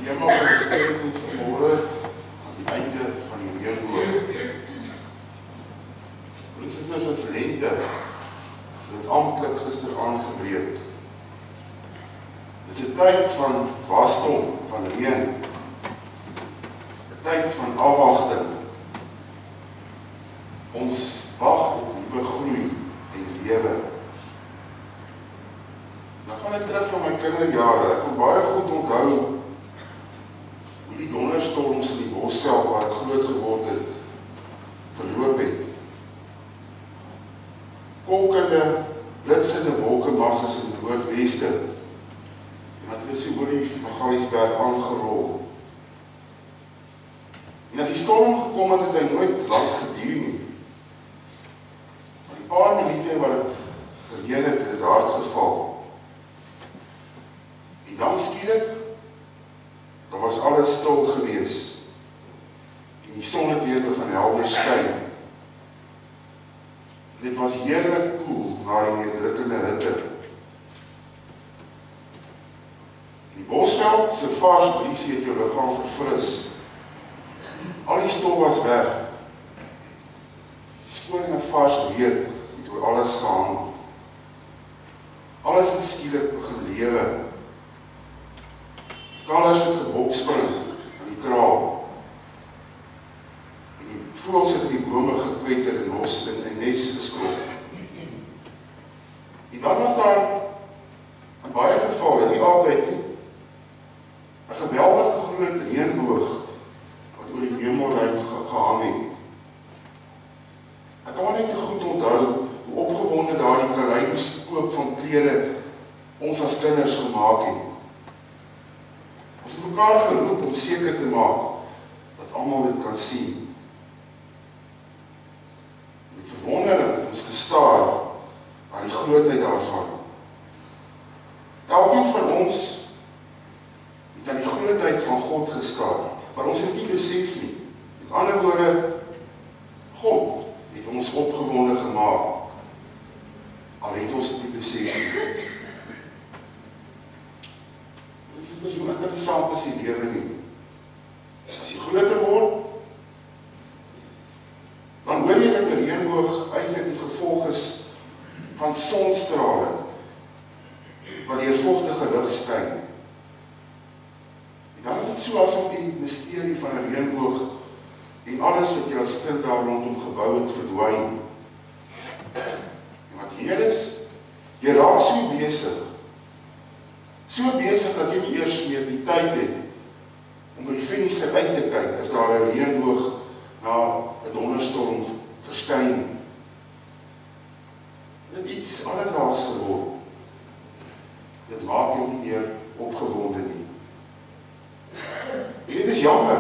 tema van ons preek vanmôre aan die einde van die reënboog. Dit is as lente, dit amptelik gisteraand gebreek. Dit is 'n tyd van wasdom, van reën, 'n tyd van afwagting. Ons wag op nuwe groei en lewe. Nou gaan ek terug van my kinderjare. Ek kan baie goed onthou hoe die donderstorms in die bosveld waar ek groot geword het, verloop het. Kolkende, blitsende wolkenmassas in die noordweste. En dat is oor die Magaliesberg aangerol. En as die storm gekom het, het hy nooit lank geduur nie. Maar die paar minute wat het gereën het, het hard geval. En dan skielik, dan was alles stil gewees. En die son het weer begin helder skyn. Dit was heerlik koel na die neerdrukkende hitte. Die bosveld se vars bries het jou liggaam verfris. Al die stof was weg. Die skoon en vars reuk het oor alles gehang. Alles het skielik begin lewe. Kalvers het gebokspring in die kraal. En die voëls het in die bome gekwetter en los in 'n nes geskrob. En dan was daar in baie gevalle, nie altyd nie, 'n geweldige groot reënboog wat oor die hemelruim gehang het. Ek kan net te goed onthou hoe opgewonde daardie kaleidoskoop van klere ons as kinders gemaak het. Ons het mekaar geroep om seker te maak dat almal dit kan sien. Met verwondering het ons gestaar aan die grootheid daarvan. Elkeen van ons het aan die grootheid van God gestaar, maar ons het nie besef nie. Met ander woorde, God het ons opgewonde gemaak, al het ons dit nie besef nie. Dit is nie interessant as die lewe nie. As jy groter word, dan hoor jy dat die reënboog eintlik die gevolg is van sonstrale wat deur vochtige lig skyn. En dan is dit so asof die misterie van 'n reënboog en alles wat jy as kind daar rondom gebou het verdwyn. En wat hier is, jy raak so besig. So besig dat jy nie eers meer die tyd het om by die venster uit te kyk as daar 'n reënboog na 'n donderstorm verskyn. Dit het iets alledaags geword. Dit maak jou nie meer opgewonde nie. En dit is jammer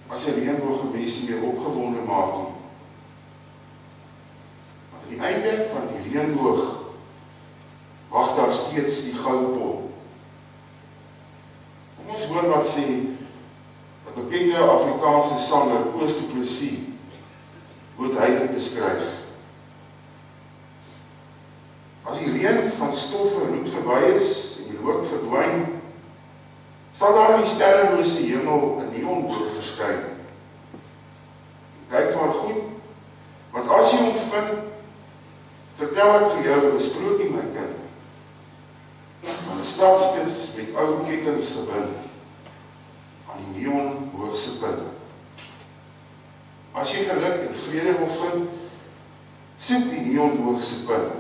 as 'n reënboog mense nie meer opgewonde maak nie. Want aan die einde van die reënboog wag daar steeds die goudpot. Kom ons hoor wat sê 'n bekende Afrikaanse sanger, Koos du Plessis, hoe hy dit beskryf. As die reën van stof en roet verby is en die rook verdwyn, sal daar in die sterrelose hemel 'n neonboog verskyn. Kyk maar goed, want as jy hom vind, vertel ek vir jou 'n sprokie, my kind. Van 'n stadskis met ou kettinge gebind aan die neonboog se punt. As jy geluk en vrede wil vind, soek die neonboog se punt.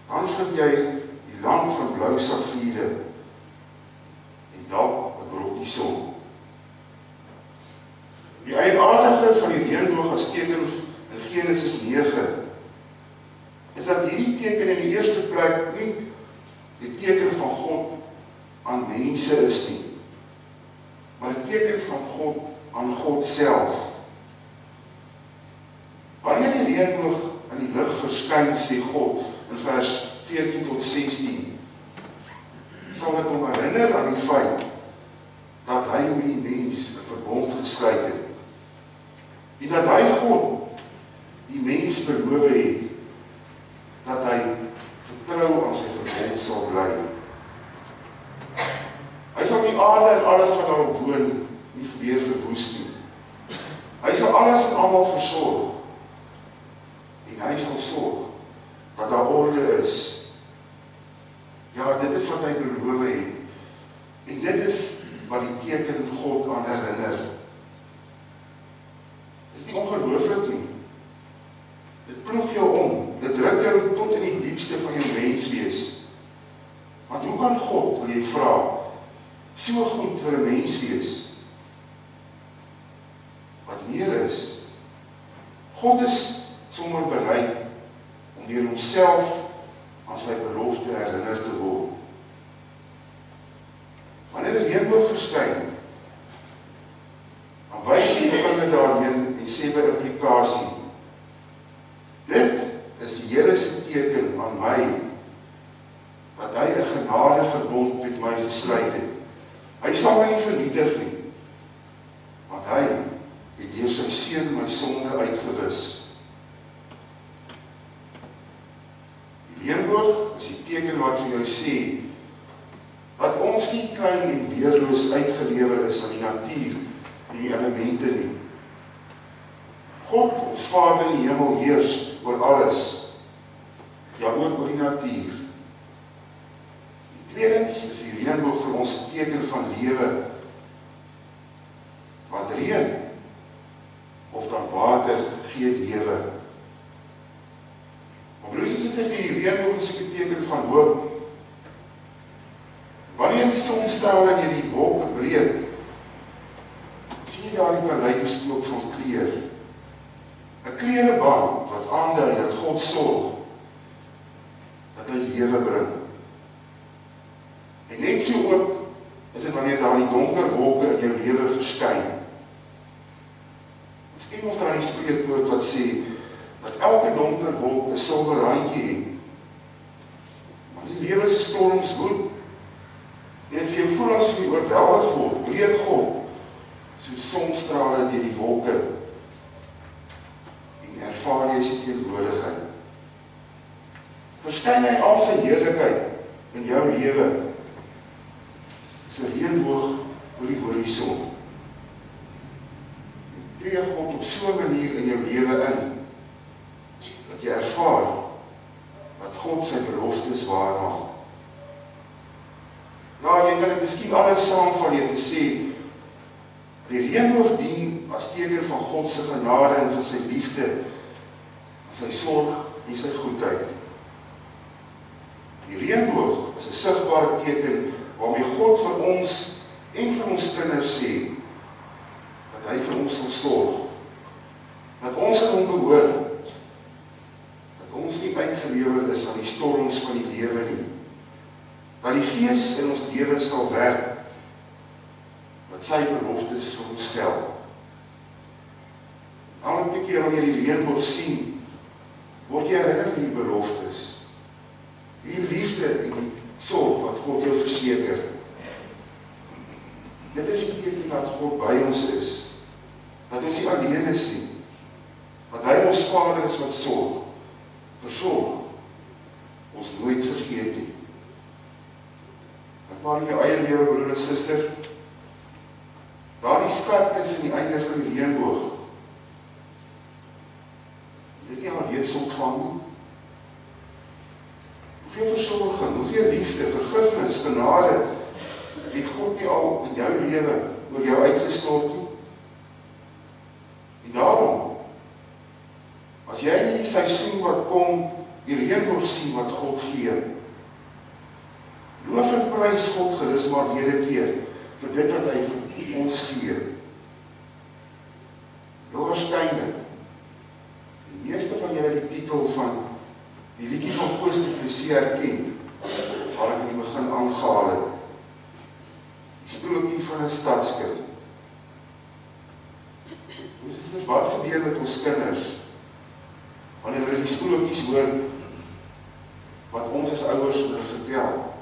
Dan vind jy die land van blou safiere en dalk 'n brokkie son. Die eienaardige van die reënboog as teken in Genesis 9 is dat hierdie teken in die eerste plek nie die teken van God aan mense is nie, maar die teken van God aan God self. Wanneer die reënboog in die lig verskyn, sê God in vers 14 tot 16, sal dit hom herinner aan die feit dat hy met die mens 'n verbond gesluit het. En dat hy God, die mens beloof het, dat hy getrou aan sy verbond sal bly. die aarde en alles wat daarop woon nie weer verwoes nie. Hy sal alles en almal versorg. En hy sal sorg dat daar orde is. Ja, dit is wat hy beloof het. En dit is wat die teken God aan herinner. Is nie ongelooflik nie. Dit ploeg jou om. Dit druk jou tot in die diepste van jou menswees. Want hoe kan God, wil jy vra, so goed vir 'n mens wees? Wat meer is, God is sommer bereid om deur homself aan sy belofte herinner te word. Wanneer die reënboog verskyn, dan wys die vinger daarheen en sê by implikasie, dit is die Here se teken aan my, dat hy 'n genadeverbond met my gesluit het. Hy sal my nie vernietig nie, want hy het deur sy seun my sonde uitgewis. Die reënboog is die teken wat vir jou sê, dat ons nie klein en weerloos uitgelewer is aan die natuur en die elemente nie. God, ons Vader in die hemel, heers oor alles, ja ook oor die natuur. Tweedens is die reënboog vir ons 'n teken van lewe. Want reën of dan water gee lewe. Maar broers en susters, die reënboog is 'n teken van hoop. Wanneer die sonstrale deur die wolke breek, sien jy daar die kaleidoskoop van kleur. 'n Kleureband wat aandui dat God sorg, dat hy lewe bring. En net so ook is dit wanneer daar die donker wolke in jou lewe verskyn. Miskien ons daar die spreekwoord wat sê, dat elke donker wolk 'n silwer randjie het. Maar die lewe se storms woed. En as jy voel as jy oorweldig word, breek God so sonstrale deur die wolke en ervaar jy sy teenwoordigheid. Verskyn hy al sy heerlikheid in jou lewe, is 'n reënboog oor die horison. En tree God op so 'n manier in jou lewe in, dat jy ervaar dat God sy beloftes waarmaak. Ja, jy kan dit miskien alles saamvat deur te sê, die reënboog dien as teken van God se genade en van sy liefde, sy sorg en sy goedheid. Die reënboog is 'n sigbare teken waarmee God vir ons en vir ons kinders sê, dat hy vir ons sal sorg, dat ons aan hom behoort, dat ons nie uitgelewer is aan die storms van die lewe nie, dat die Gees in ons lewe sal werk, dat sy beloftes vir ons geld. Elke keer wanneer jy die reënboog sien, word jy herinner aan die beloftes, die liefde en die sorg wat God jou verseker. Dit is die teken dat God by ons is, dat ons nie alleen is nie, dat hy ons Vader is wat sorg, versorg, ons nooit vergeet nie. Maar in jou eie lewe, broer en suster, daar die skarptes in die einde van die reënboog, weet jy al reeds ontvang nie? Hoeveel versorging, hoeveel liefde, vergifnis, genade, het God nie al in jou lewe oor jou uitgestort nie? En daarom, as jy nie die seisoen wat kom, die reënboog sien wat God gee, loof en prys God gerus maar weer 'n keer vir dit wat hy vir ons gee. Heel waarskynlik, die meeste van julle die titel van die liedjie van Koos die Plesier ken, waar ek in die begin aangehaal het. Die sprokie van 'n stadskind. Wat gebeur met ons kinders wanneer hulle die sprokies hoor wat ons as ouers hulle vertel?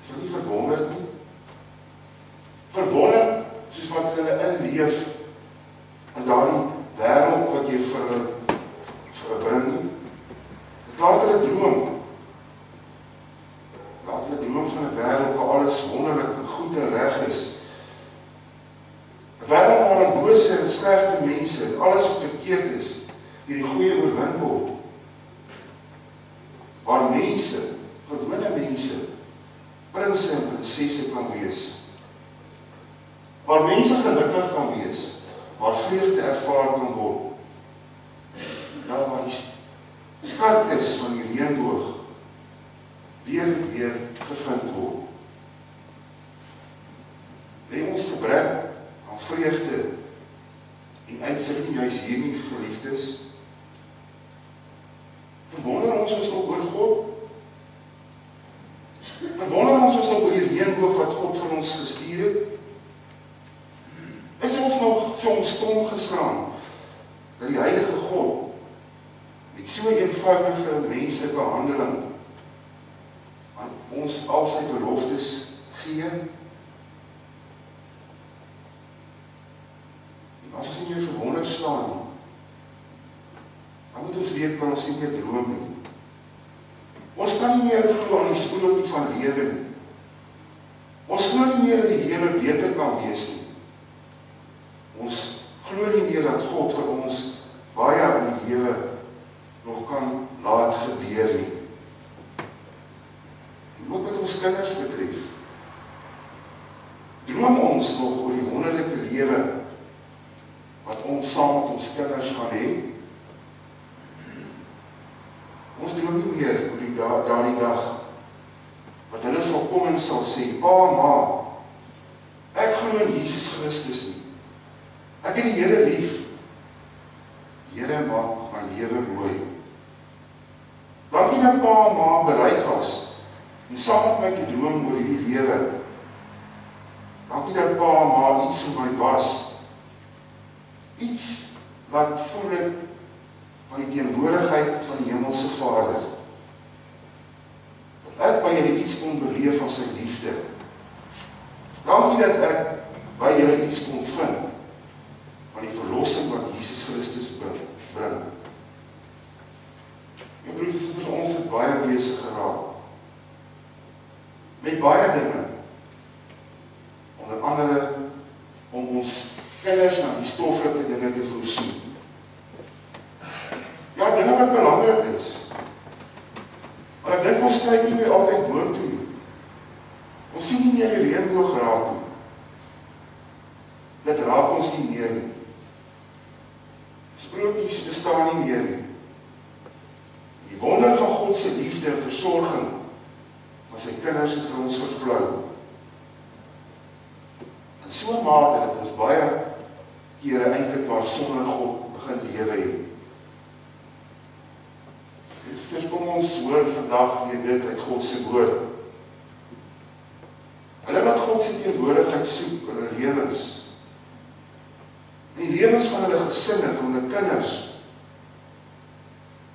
Is hulle nie verwonderd nie? Verwonderd soos wat hulle inleef in daardie wêreld wat jy vir hulle bring nie. Dit laat hulle droom. Laat hulle droom van van 'n wêreld waar alles wonderlik en goed en reg is. 'n Wêreld waarin bose en slegte mense en alles wat verkeerd is, deur die goeie oorwin word. Waar mense, gewone mense, prinse en prinsesse kan wees. Waar mense gelukkig kan wees, waar vreugde ervaar kan word. Ja, waar die skat is van die reënboog weer gevind word. Lê ons gebrek aan vreugde en uitsig nie juis hier nie, geliefdes. Verwonder ons nog oor God? Verwonder ons nog oor die reënboog wat God vir ons gestuur het? Is ons nog soms stom gestaan dat die heilige God met so eenvoudige menslike handeling aan ons al sy beloftes gee? En as ons nie meer verwonder staan nie, dan moet ons weet dat ons nie meer droom nie. Ons kan nie meer glo aan die spoeltjie van lewe nie. Ons glo nie meer dat die lewe beter kan wees nie. Ons glo nie meer dat God vir ons baie in die lewe nog kan laat gebeur nie. En ook wat ons kinders betref, droom ons nog oor die wonderlike lewe wat ons saam met ons kinders gaan hê. Ons droom nie meer oor die daardie dag wat hulle sal kom en sal sê, pa, ma, ek glo in Jesus Christus nie. Ek het die Here lief. Die Here maak my lewe mooi. Dankie dat pa en ma bereid was en saam met my te droom oor hierdie lewe. Dankie dat pa en ma iets vir my was. Iets wat voel het van die teenwoordigheid van die Hemelse Vader. Dat ek by julle iets kon beleef van sy liefde. Dankie dat ek by julle iets kon vind van die verlossing wat Jesus Christus bring. En broers en susters, ons het baie besig geraak met baie dinge, onder andere om ons kinders na die stoffelike dinge te voorsien. Ja, dinge wat belangrik is. Maar ek dink ons kyk nie meer altyd boontoe nie. Ons sien nie meer die reënboog raak nie. Dit raak ons nie meer nie. Sprokies bestaan nie meer nie. Die wonder van God se liefde en versorging van sy kinders het vir ons vervlou. In so 'n mate dat ons baie kere eintlik maar sonder God begin lewe het. Dus kom ons hoor vandag weer dit uit God se woord. Hulle wat God se teenwoordigheid soek in hulle lewens, die lewens van hulle gesinne, van hulle kinders,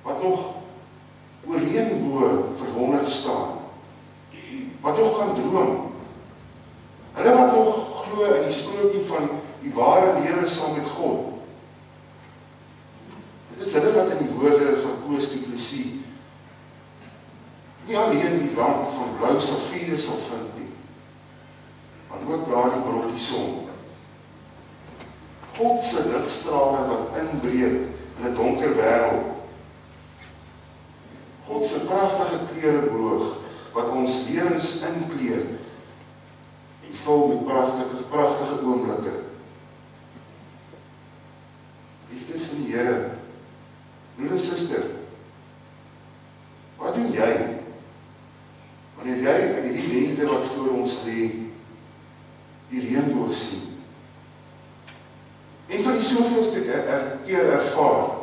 wat nog oor reënboog verwonderd staan, wat nog kan droom, hulle wat nog glo in die sprokie van die ware lewe saam met God. Dit is hulle wat in die woorde van Koos du Plessis nie alleen die land van blou safiere sal vind nie, maar ook daar die brokkie son. God se ligstrale wat inbreek in 'n donker wêreld. God se pragtige kleureboog wat ons lewens inkleer en vul met pragtige oomblikke. Liefdes in die Here, broer en suster, wat doen jy wanneer jy in die lente wat voor ons lê, die reënboog sien? En van die soveelste keer ervaar